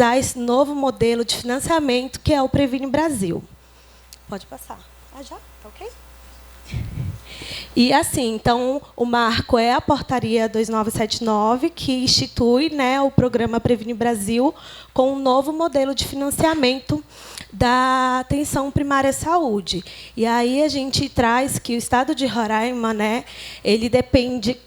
dar esse novo modelo de financiamento, que é o Previne Brasil. Pode passar. Ah, já? Tá ok? E, assim, então, o marco é a Portaria 2979, que institui, né, o programa Previne Brasil com um novo modelo de financiamento da atenção primária à saúde. E aí a gente traz que o Estado de Roraima, né, ele depende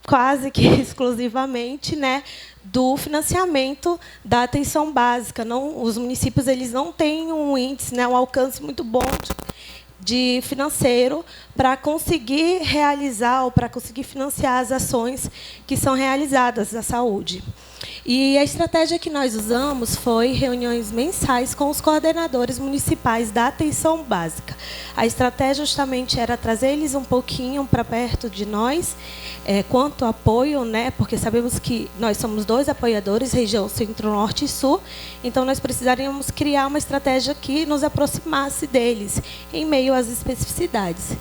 quase que exclusivamente, né, do financiamento da atenção básica. Não, os municípios eles não têm um índice, né, um alcance muito bom de financeiro para conseguir realizar ou para conseguir financiar as ações que são realizadas na saúde. E a estratégia que nós usamos foi reuniões mensais com os coordenadores municipais da atenção básica. A estratégia justamente era trazer eles um pouquinho para perto de nós, quanto apoio, né, porque sabemos que nós somos 2 apoiadores, região Centro-Norte e Sul, então nós precisaríamos criar uma estratégia que nos aproximasse deles, em meio às especificidades.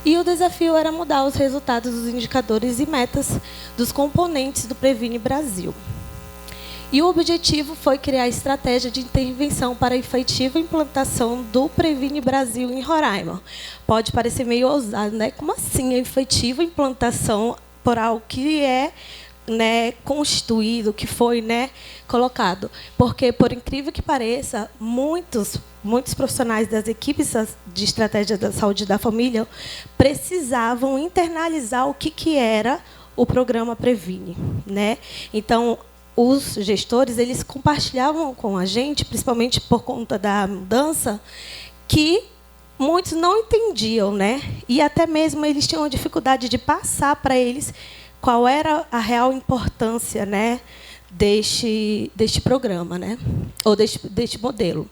E o desafio era mudar os resultados dos indicadores e metas dos componentes do Previne Brasil. E o objetivo foi criar a estratégia de intervenção para a efetiva implantação do Previne Brasil em Roraima. Pode parecer meio ousado, né? Como assim a efetiva implantação por algo que é, né, constituído, que foi, né, colocado? Porque, por incrível que pareça, muitos profissionais das equipes de estratégia da saúde da família precisavam internalizar o que era o programa Previne, né? Então, os gestores eles compartilhavam com a gente, principalmente por conta da mudança, que muitos não entendiam, né? E até mesmo eles tinham dificuldade de passar para eles qual era a real importância, né, deste programa, né, ou deste modelo.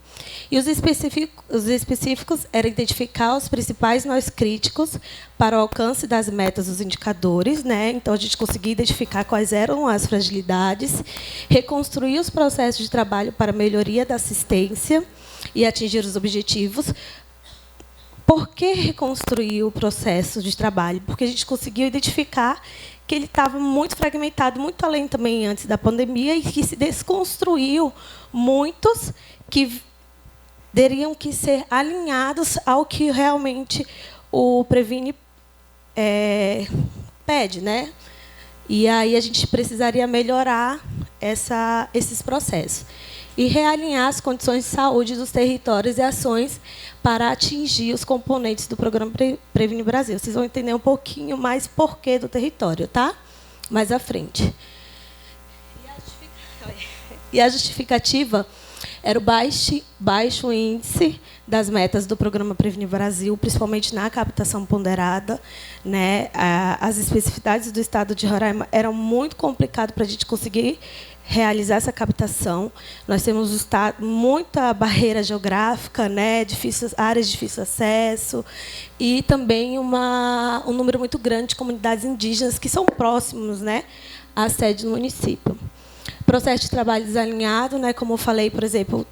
E os específicos eram identificar os principais nós críticos para o alcance das metas dos indicadores, né? Então a gente conseguia identificar quais eram as fragilidades, reconstruir os processos de trabalho para melhoria da assistência e atingir os objetivos. Por que reconstruir o processo de trabalho? Porque a gente conseguiu identificar que ele estava muito fragmentado, muito além também antes da pandemia, e que se desconstruiu muitos que teriam que ser alinhados ao que realmente o Previne pede, né? E aí a gente precisaria melhorar esses processos e realinhar as condições de saúde dos territórios e ações para atingir os componentes do programa Previne Brasil. Vocês vão entender um pouquinho mais porquê do território, tá? Mais à frente. E a justificativa era o baixo índice das metas do programa Previne Brasil, principalmente na captação ponderada, né? As especificidades do Estado de Roraima eram muito complicadas para a gente conseguir realizar essa captação. Nós temos muita barreira geográfica, né? Áreas de difícil acesso, e também um número muito grande de comunidades indígenas que são próximos, né, à sede do município. Processo de trabalho desalinhado, né, como eu falei, por exemplo,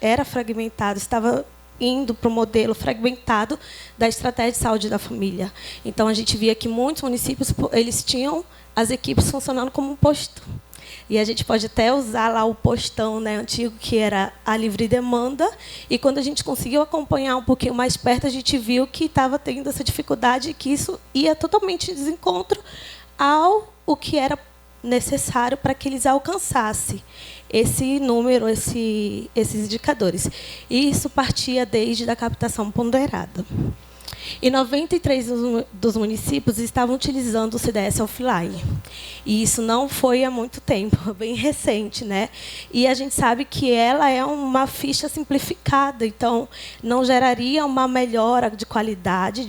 era fragmentado, estava indo para o modelo fragmentado da estratégia de saúde da família. Então, a gente via que muitos municípios eles tinham as equipes funcionando como um posto. E a gente pode até usar lá o postão, né, antigo, que era a livre demanda. E quando a gente conseguiu acompanhar um pouquinho mais perto, a gente viu que estava tendo essa dificuldade e que isso ia totalmente em desencontro ao que era necessário para que eles alcançassem esse número, esses indicadores. E isso partia desde a captação ponderada. E 93 dos municípios estavam utilizando o CDS offline. E isso não foi há muito tempo, bem recente, né? E a gente sabe que ela é uma ficha simplificada, então não geraria uma melhora de qualidade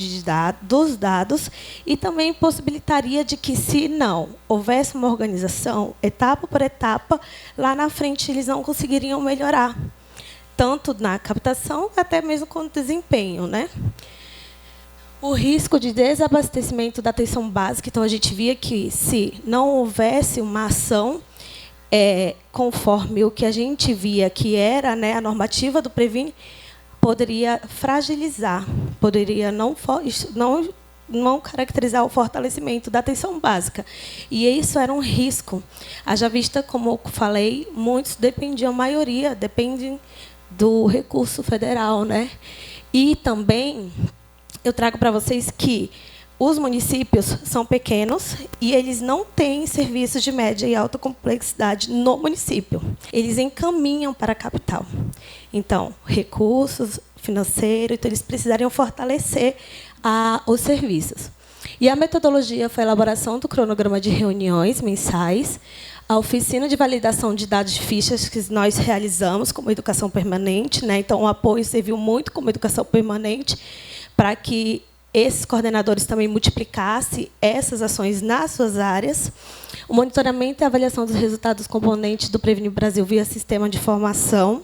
dos dados e também possibilitaria de que, se não houvesse uma organização, etapa por etapa, lá na frente eles não conseguiriam melhorar, tanto na captação até mesmo com o desempenho, né? O risco de desabastecimento da atenção básica, então a gente via que, se não houvesse uma ação conforme o que a gente via que era, né, a normativa do Previne, poderia fragilizar, poderia não não caracterizar o fortalecimento da atenção básica. E isso era um risco. Haja vista, como eu falei, muitos dependiam, a maioria depende do recurso federal, né? E também eu trago para vocês que os municípios são pequenos e eles não têm serviços de média e alta complexidade no município. Eles encaminham para a capital. Então, recursos financeiros, então eles precisariam fortalecer os serviços. E a metodologia foi a elaboração do cronograma de reuniões mensais, a oficina de validação de dados de fichas que nós realizamos como educação permanente, né? Então, o apoio serviu muito como educação permanente para que esses coordenadores também multiplicassem essas ações nas suas áreas. O monitoramento e a avaliação dos resultados componentes do Prevenir Brasil via sistema de formação.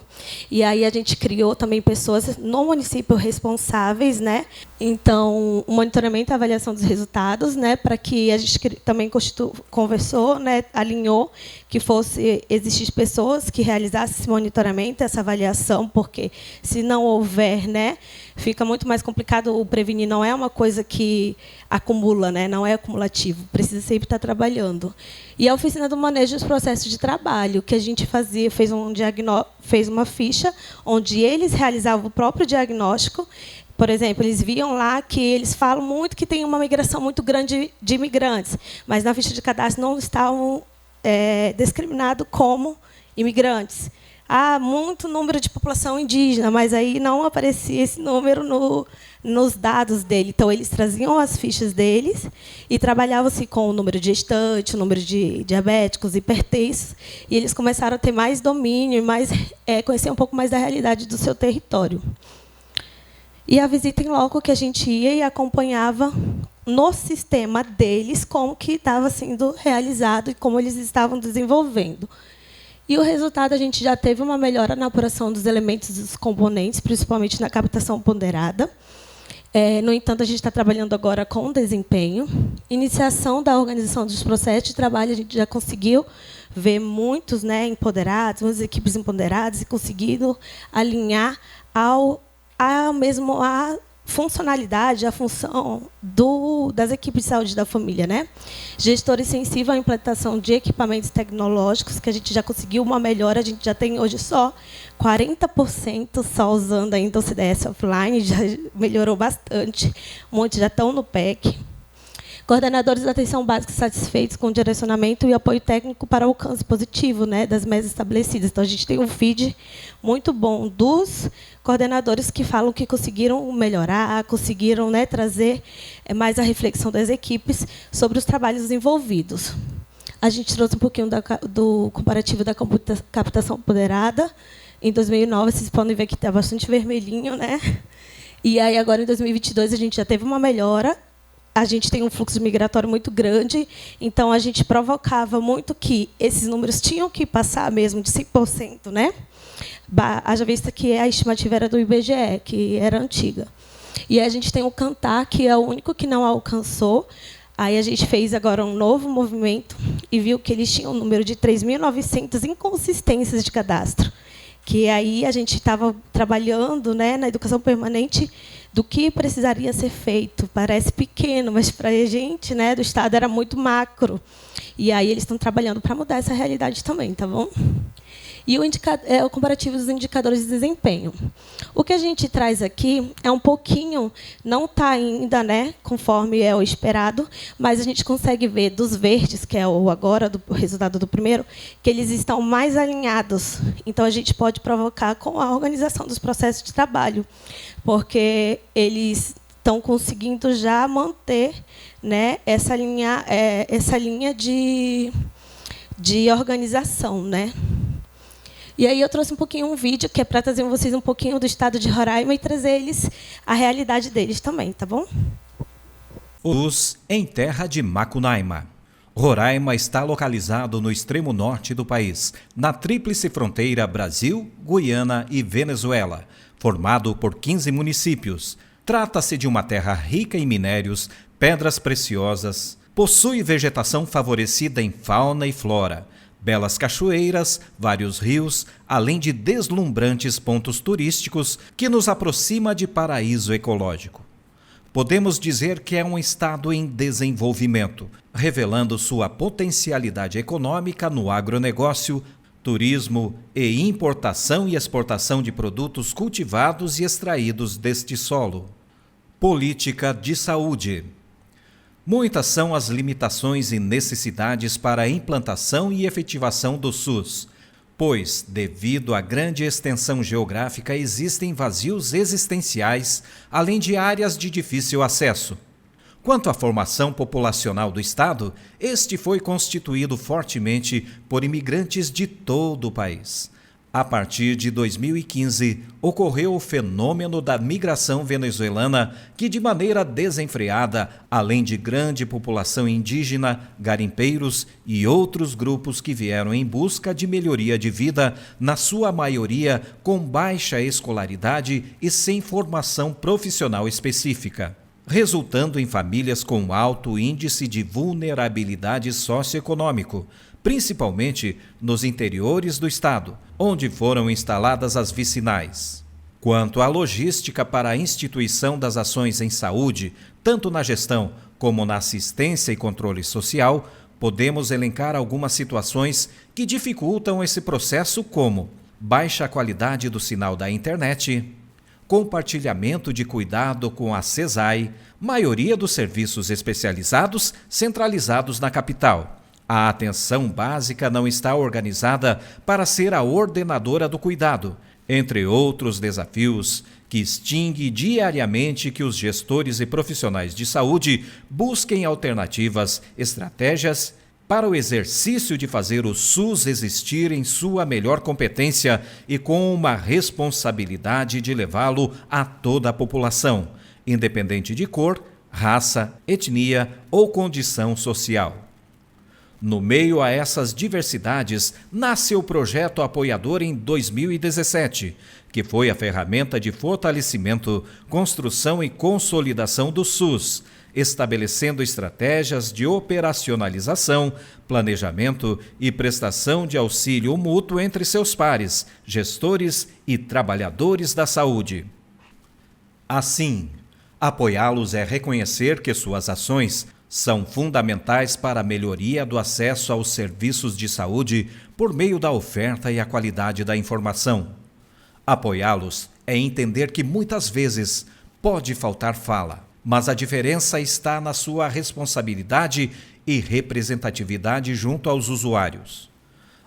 E aí a gente criou também pessoas no município responsáveis, né? Então, o monitoramento e a avaliação dos resultados, né, para que a gente também conversou, né, alinhou que fosse existir pessoas que realizassem esse monitoramento, essa avaliação, porque se não houver, né, fica muito mais complicado. O prevenir não é uma coisa que acumula, né, não é acumulativo, precisa sempre estar trabalhando. E a oficina do manejo dos processos de trabalho, que a gente fez uma ficha onde eles realizavam o próprio diagnóstico. Por exemplo, eles viam lá que eles falam muito que tem uma migração muito grande de imigrantes, mas na ficha de cadastro não estavam discriminados como imigrantes. Há muito número de população indígena, mas aí não aparecia esse número nos dados dele. Então, eles traziam as fichas deles e trabalhavam-se com o número de gestantes, o número de diabéticos, hipertensos, e eles começaram a ter mais domínio, conhecer um pouco mais da realidade do seu território. E a visita em loco que a gente ia e acompanhava no sistema deles como que estava sendo realizado e como eles estavam desenvolvendo. E o resultado, a gente já teve uma melhora na apuração dos elementos dos componentes, principalmente na captação ponderada. No entanto, a gente está trabalhando agora com desempenho. Iniciação da organização dos processos de trabalho, a gente já conseguiu ver muitos, né, empoderados, muitas equipes empoderadas e conseguindo alinhar a funcionalidade, a função das equipes de saúde da família, né? Gestores sensíveis à implantação de equipamentos tecnológicos, que a gente já conseguiu uma melhora, a gente já tem hoje só 40% só usando ainda o CDS offline, já melhorou bastante, um monte já estão no PEC. Coordenadores de atenção básica satisfeitos com o direcionamento e apoio técnico para alcance positivo, né, das metas estabelecidas. Então, a gente tem um feed muito bom dos coordenadores que falam que conseguiram melhorar, conseguiram, né, trazer mais a reflexão das equipes sobre os trabalhos envolvidos. A gente trouxe um pouquinho do comparativo da captação ponderada. Em 2009, vocês podem ver que está bastante vermelhinho, né? E aí, agora, em 2022, a gente já teve uma melhora. A gente tem um fluxo migratório muito grande, então a gente provocava muito que esses números tinham que passar mesmo de 100%, né? Haja vista que a estimativa era do IBGE, que era antiga. E a gente tem o Cantar, que é o único que não alcançou. Aí a gente fez agora um novo movimento e viu que eles tinham um número de 3.900 inconsistências de cadastro. Que aí a gente estava trabalhando, né, na educação permanente do que precisaria ser feito. Parece pequeno, mas para a gente, né, do Estado, era muito macro. E aí eles estão trabalhando para mudar essa realidade também, tá bom? E o comparativo dos indicadores de desempenho. O que a gente traz aqui é um pouquinho, não está ainda, né, conforme é o esperado, mas a gente consegue ver dos verdes, que é o agora, do resultado do primeiro, que eles estão mais alinhados. Então, a gente pode provocar com a organização dos processos de trabalho, porque eles estão conseguindo já manter, né, essa linha de organização, né? E aí eu trouxe um pouquinho um vídeo que é para trazer vocês um pouquinho do estado de Roraima e trazer eles a realidade deles também, tá bom? Os em terra de Macunaíma. Roraima está localizado no extremo norte do país, na tríplice fronteira Brasil, Guiana e Venezuela, formado por 15 municípios. Trata-se de uma terra rica em minérios, pedras preciosas, possui vegetação favorecida em fauna e flora, belas cachoeiras, vários rios, além de deslumbrantes pontos turísticos que nos aproxima de paraíso ecológico. podemos dizer que é um estado em desenvolvimento, revelando sua potencialidade econômica no agronegócio, turismo e importação e exportação de produtos cultivados e extraídos deste solo. Política de saúde. Muitas são as limitações e necessidades para a implantação e efetivação do SUS, pois, devido à grande extensão geográfica, existem vazios existenciais, além de áreas de difícil acesso. Quanto à formação populacional do Estado, este foi constituído fortemente por imigrantes de todo o país. A partir de 2015, ocorreu o fenômeno da migração venezuelana, que de maneira desenfreada, além de grande população indígena, garimpeiros e outros grupos que vieram em busca de melhoria de vida, na sua maioria com baixa escolaridade e sem formação profissional específica, resultando em famílias com alto índice de vulnerabilidade socioeconômico, principalmente nos interiores do estado, onde foram instaladas as vicinais. Quanto à logística para a instituição das ações em saúde, tanto na gestão como na assistência e controle social, podemos elencar algumas situações que dificultam esse processo, como baixa qualidade do sinal da internet, compartilhamento de cuidado com a CESAI, maioria dos serviços especializados centralizados na capital. A atenção básica não está organizada para ser a ordenadora do cuidado, entre outros desafios que extingue diariamente que os gestores e profissionais de saúde busquem alternativas, estratégias para o exercício de fazer o SUS existir em sua melhor competência e com uma responsabilidade de levá-lo a toda a população, independente de cor, raça, etnia ou condição social. No meio a essas diversidades, nasce o projeto apoiador em 2017, que foi a ferramenta de fortalecimento, construção e consolidação do SUS, estabelecendo estratégias de operacionalização, planejamento e prestação de auxílio mútuo entre seus pares, gestores e trabalhadores da saúde. Assim, apoiá-los é reconhecer que suas ações são fundamentais para a melhoria do acesso aos serviços de saúde por meio da oferta e a qualidade da informação. Apoiá-los é entender que muitas vezes pode faltar fala, mas a diferença está na sua responsabilidade e representatividade junto aos usuários.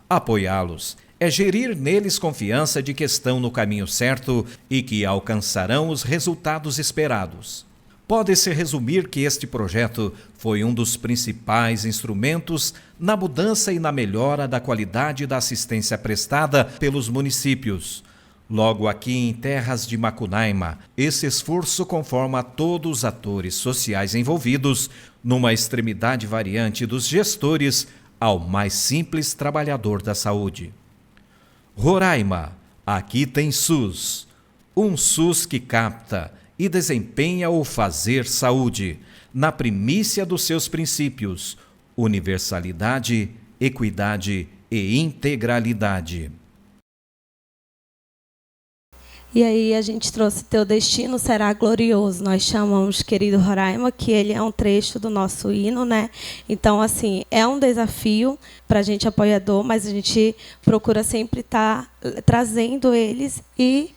Apoiá-los é gerir neles confiança de que estão no caminho certo e que alcançarão os resultados esperados. Pode-se resumir que este projeto foi um dos principais instrumentos na mudança e na melhora da qualidade da assistência prestada pelos municípios. Logo aqui em Terras de Macunaíma, esse esforço conforma todos os atores sociais envolvidos, numa extremidade variante dos gestores ao mais simples trabalhador da saúde. Roraima, aqui tem SUS. Um SUS que capta e desempenha o fazer saúde, na primícia dos seus princípios: universalidade, equidade e integralidade. E aí a gente trouxe Teu Destino Será Glorioso. Nós chamamos Querido Roraima, que ele é um trecho do nosso hino, né? Então, assim, é um desafio para a gente apoiador, mas a gente procura sempre estar trazendo eles e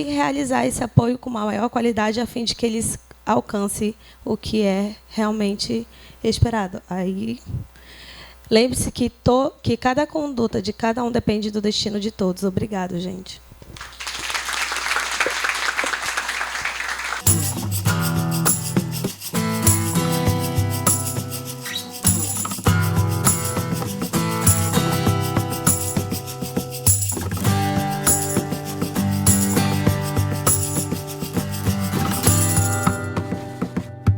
realizar esse apoio com uma maior qualidade, a fim de que eles alcancem o que é realmente esperado. Aí, lembre-se que cada conduta de cada um depende do destino de todos. Obrigado, gente.